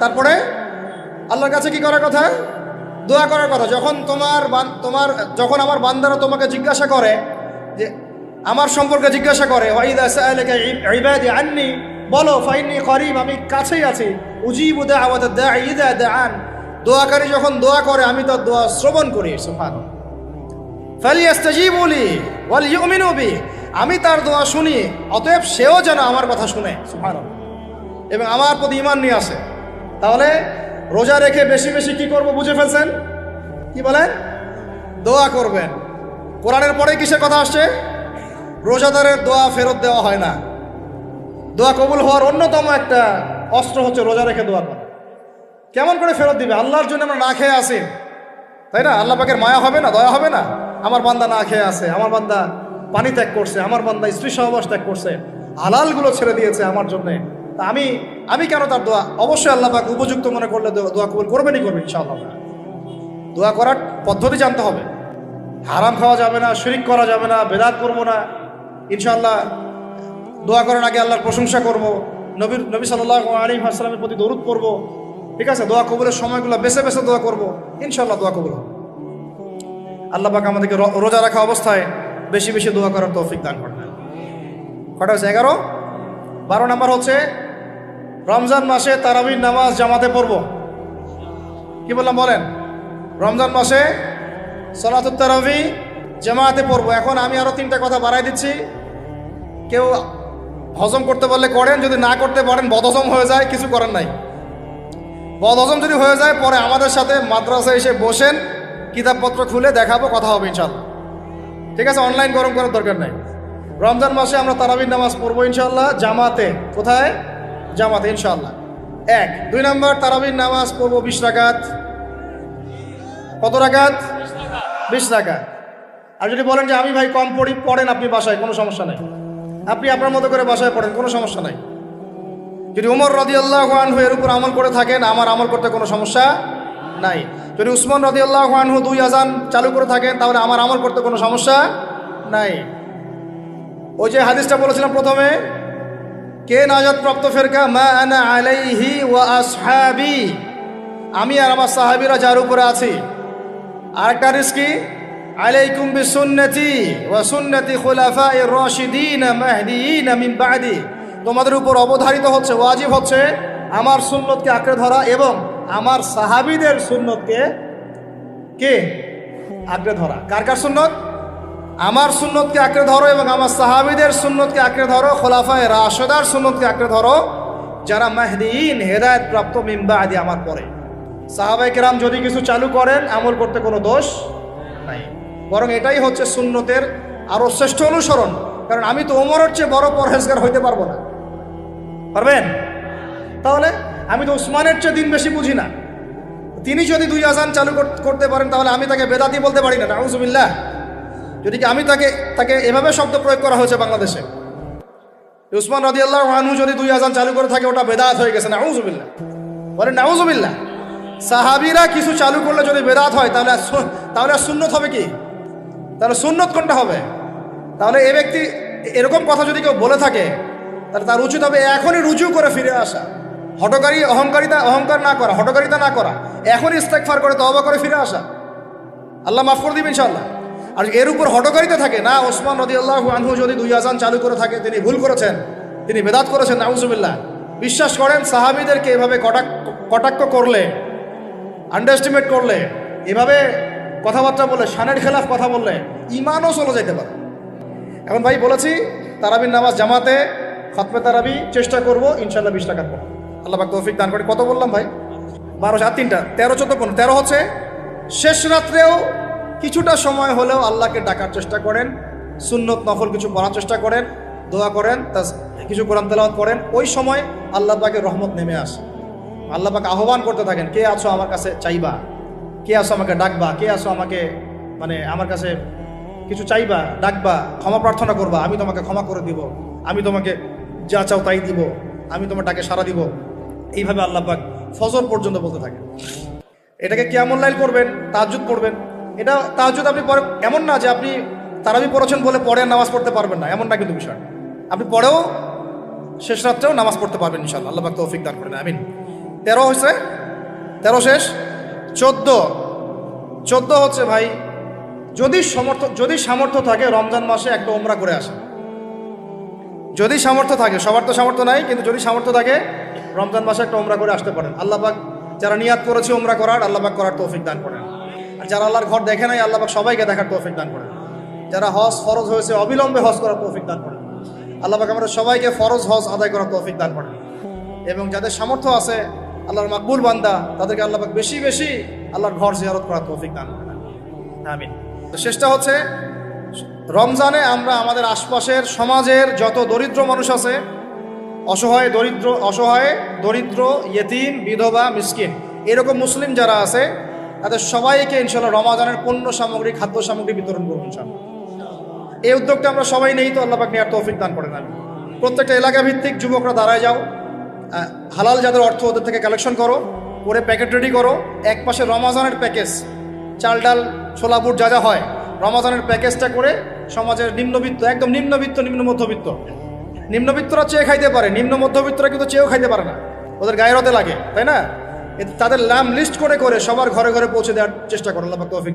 তারপরে আল্লাহর কাছে কি করার কথা? দোয়া করার কথা। যখন আমার বান্দারা তোমাকে জিজ্ঞাসা করে, যে আমার সম্পর্কে জিজ্ঞাসা করে, ওয়াইদা সাআলাকা ইবাদি আন্নি, বলো ফাইন্নী করিব, আমি কাছেই আছি, উজিবু দাওয়াতাদ দাঈ ইযা দাআন, দোয়াকারী যখন দোয়া করে আমি তার দোয়া শ্রবণ করি। সুবহানাল্লাহ। ফালিয়াস্তাজিবু লি ওয়াল ইউমিনু বি, আমি তার দোয়া শুনি, অতএব সেও যেন আমার কথা শুনে। সুবহানাল্লাহ। এবং আমার প্রতি ঈমান নিয়ে আসে। তাহলে রোজা রেখে বেশি বেশি কি করব বুঝে ফেলছেন? কি বলেন? দোয়া করবেন। কোরআনের পরে কিসের কথা আসছে? রোজাদারের দোয়া ফেরত দেওয়া হয় না। দোয়া কবুল হওয়ার অন্যতম একটা অস্ত্র হচ্ছে রোজা রেখে দোয়া করা। কেমন করে ফেরত দিবে? আল্লাহর জন্য আমরা না খেয়ে আসি, তাই না? আল্লাহ পাকের মায়া হবে না, দয়া হবে না? আমার বান্দা না খেয়ে আছে, আমার বান্দা পানি ত্যাগ করছে, আমার বান্দা স্ত্রী সহবাস ত্যাগ করছে, হালালগুলো ছেড়ে দিয়েছে আমার জন্যে, তা আমি কেন তার দোয়া? অবশ্যই আল্লাহ পাক উপযুক্ত মনে করলে দোয়া কবুল করবেনই করবেন ইনশাআল্লাহ। দোয়া করার পদ্ধতি জানতে হবে। হারাম খাওয়া যাবে না, শিরিক করা যাবে না, বেদাত করবো না। ইনশাআল্লাহ দোয়া করার আগে আল্লাহর প্রশংসা করব, নবী সাল্লাল্লাহু আলাইহি ওয়াসাল্লামের প্রতি দরুদ পড়ব। ঠিক আছে? দোয়া কবুলের সময়গুলো বেছে বেছে দোয়া করব, ইনশাআল্লাহ দোয়া কবুল হবে। আল্লাহ পাক আমাদেরকে রোজা রাখা অবস্থায় বেশি বেশি দোয়া করার তৌফিক দান করেন। কটা হচ্ছে? 11। 12 নাম্বার হচ্ছে রমজান মাসে তারাবির নামাজ জামাতে পড়ব। কি বললাম বলেন? রমজান মাসে সালাতুত তারাবি জামাতে পড়ব। এখন আমি আরো 3টা কথা বাড়াই দিচ্ছি। কেউ হজম করতে পারলে করেন, যদি না করতে পারেন বদহজম হয়ে যায়, কিছু করেন নাই। বদহজম যদি হয়ে যায় পরে আমাদের সাথে মাদ্রাসায় এসে বসেন, কিতাবপত্র খুলে দেখাবো, কথা হবে ইনশাল্লাহ। ঠিক আছে? অনলাইন গরম করার দরকার নাই। রমজান মাসে আমরা তারাবির নামাজ পড়বো ইনশাল্লাহ জামাতে। কোথায়? জামাতে ইনশাল্লাহ। 1। 2 নম্বর, তারাবির নামাজ পড়বো 20 রাকাত। কত রাকাত? 20 রাকাত। আর যদি বলেন যে আমি ভাই কম পড়েন আপনি বাসায়, কোনো সমস্যা নাই, আপনি আপনার মতো করে বাসায় পড়েন, কোনো সমস্যা নাই। যদি উমর রাদিয়াল্লাহু আনহু এর উপর আমল করে থাকেন, আমার আমল করতে কোনো সমস্যা নাই। যদি উসমান রাদিয়াল্লাহু আনহু 2 আযান চালু করে থাকেন, তাহলে আমার আমল করতে কোনো সমস্যা নাই। ওই যে হাদিসটা বলেছিলাম প্রথমে, কে নাজাত প্রাপ্ত ফেরকা? মা আনা আলাইহি ওয়া আসহাবি, আমি আর আমার সাহাবীরা যার উপরে আছি। আরেকটা হাদিস কি? আলাইকুম বিসুন্নতি ওয়া সুন্নতি খুলাফায়ে রাশিদিন মাহদিয়িন মিন বাদি, তোমাদের উপর অবধারিত হচ্ছে, ওয়াজিব হচ্ছে আমার সুন্নতকে আঁকড়ে ধরা এবং আমার সাহাবীদের সুন্নতকে আঁকড়ে ধরা। কার কার সুন্নত? আমার সুন্নতকে আঁকড়ে ধরো এবং আমার সাহাবীদের সুন্নতকে আঁকড়ে ধরো, খোলাফায়ে রাশিদার সুন্নতকে আঁকড়ে ধরো, যারা মাহদিয়িন হেদায়েত প্রাপ্ত মিন বাদি, আমার পরে। সাহাবায়ে কেরাম যদি কিছু চালু করেন, আমল করতে কোনো দোষ নাই, বরং এটাই হচ্ছে সুন্নতের আরো শ্রেষ্ঠ অনুসরণ। কারণ আমি তো ওমরের চেয়ে বড় পরহেজগার হইতে পারবো না। পারবেন? তাহলে আমি তো উসমানের চেয়ে দিন বেশি বুঝি না। তিনি যদি 2 আযান চালু করতে পারেন, তাহলে আমি তাকে বেদাতি বলতে পারি না। নাউযুবিল্লাহ। যদি কি আমি তাকে এভাবে শব্দ প্রয়োগ করা হয়েছে বাংলাদেশে, উসমান রাদিয়াল্লাহু আনহু যদি 2 আযান চালু করে থাকে, ওটা বেদাত হয়ে গেছে। নাউযুবিল্লাহ। বলেন নাউযুবিল্লাহ। সাহাবীরা কিছু চালু করলে যদি বেদাত হয়, তাহলে সুন্নত হবে কি? তাহলে সুন্নত কোনটা হবে? তাহলে এই ব্যক্তি এরকম কথা যদি কেউ বলে থাকে, তাহলে তার উচিত হবে এখনই রুজু করে ফিরে আসা, অহংকার না করা, হঠকারিতা না করা, এখনই ইস্তেগফার করে তওবা করে ফিরে আসা। আল্লাহ মাফ করে দিবেন ইনশাআল্লাহ। আর এর উপর হঠকারিতা থাকে না, ওসমান রাদিয়াল্লাহু আনহু যদি 2 আযান চালু করে থাকে, তিনি ভুল করেছেন, তিনি বেদাত করেছেন, নাউযুবিল্লাহ। বিশ্বাস করেন, সাহাবীদেরকে এভাবে কটাক্ষ করলে, আন্ডারএস্টিমেট করলে, এভাবে কথাবার্তা বলে, শানের খেলাফ কথা বললে ঈমানও চলে যেতে পারে। এখন ভাই বলেছি তারাবির নামাজ জামাতে, খতমে তারাবি চেষ্টা করব ইনশাআল্লাহ 20 রাকাত পড়ব। আল্লাহ পাক তৌফিক দান করে। কত বললাম ভাই? 12, 7, 3টা, 13, 14, 15। 13 হচ্ছে শেষ রাত্রেও কিছুটা সময় হলেও আল্লাহকে ডাকার চেষ্টা করেন, সুন্নত নফল কিছু পড়ার চেষ্টা করেন, দোয়া করেন, কিছু কোরআন তেলাওয়াত করেন। ওই সময় আল্লাহ পাকের রহমত নেমে আসে। আল্লাহ পাক আহ্বান করতে থাকেন, কে আছো আমার কাছে চাইবা, কে আছো আমাকে ডাকবা, কে আছো আমাকে আমার কাছে কিছু চাইবা, ডাকবা, ক্ষমা প্রার্থনা করবা, আমি তোমাকে ক্ষমা করে দিব, আমি তোমাকে যা চাও তাই দিব, আমি তোমার ডাকে সাড়া দিব। এইভাবে আল্লাহ পাক ফজর পর্যন্ত বলতে থাকেন। এটাকে কিয়ামুল লাইল করবেন, তাহাজ্জুদ পড়বেন। এটা তাহাজ্জুদ আপনি পরে, এমন না যে আপনি তারাবি পড়েছেন বলে পরে নামাজ পড়তে পারবেন না, এমন না কিন্তু বিষয়। আপনি পরেও শেষ রাত্রেও নামাজ পড়তে পারবেন ইনশাআল্লাহ। আল্লাহ পাক তৌফিক দান করেন, আমিন। 13 হয়েছে, 13 শেষ, 14 হচ্ছে ভাই, যদি সামর্থ্য থাকে রমজান মাসে একটা উমরা করে আসে। যদি সামর্থ্য থাকে, সবার তো সামর্থ্য নাই, কিন্তু যদি সামর্থ্য থাকে রমজান মাসে একটা উমরা করে আসতে পারেন। আল্লাহ পাক যারা নিয়াত করেছে উমরা করার, আল্লাহ পাক করার তৌফিক দান করেন। আর যারা আল্লাহর ঘর দেখে নাই, আল্লাহ পাক সবাইকে দেখার তৌফিক দান করেন। যারা হজ ফরজ হয়েছে অবিলম্বে হজ করার তৌফিক দান করেন। আল্লাহ পাক আমাদের সবাইকে ফরজ হজ আদায় করার তৌফিক দান করেন। এবং যাদের সামর্থ্য আছে, আল্লাহর মাকবুল বান্দা, তাদেরকে আল্লাহ পাক বেশি বেশি আল্লাহর ঘর জিয়ারত করার তৌফিক দান করেন। আমিন। তো শেষটা হচ্ছে, রমজানে আমরা আমাদের আশপাশের সমাজের যত দরিদ্র মানুষ আছে, অসহায় দরিদ্র ইয়েতিম, বিধবা, মিসকিন, এরকম মুসলিম যারা আছে, তাদের সবাইকে ইনশাআল্লাহ রমজানের পণ্য সামগ্রী, খাদ্য সামগ্রী বিতরণ করবো ইনশাআল্লাহ। এই উদ্যোগটা আমরা সবাই নেই, তো আল্লাহ পাক নেওয়ার তৌফিক দান করেন। আমি প্রত্যেকটা এলাকা ভিত্তিক যুবকরা দাঁড়ায় যাও, হালাল যাদের অর্থ ওদের থেকে কালেকশন করো, করে প্যাকেট রেডি করো। এক পাশে রমজানের প্যাকেজ, চাল ডাল ছোলা বুট যা যা হয়, রমজানের প্যাকেজটা করে সমাজের নিম্নবিত্ত, একদম নিম্নবিত্ত, নিম্ন মধ্যবিত্ত, নিম্নবিত্তরা চেয়ে খাইতে পারে, নিম্ন মধ্যবিত্তরা কিন্তু চেয়েও খাইতে পারে না, ওদের গায়ের হতে লাগে, তাই না? তাদের নাম লিস্ট করে করে সবার ঘরে ঘরে পৌঁছে দেওয়ার চেষ্টা করো। আল্লাহ পাক তৌফিক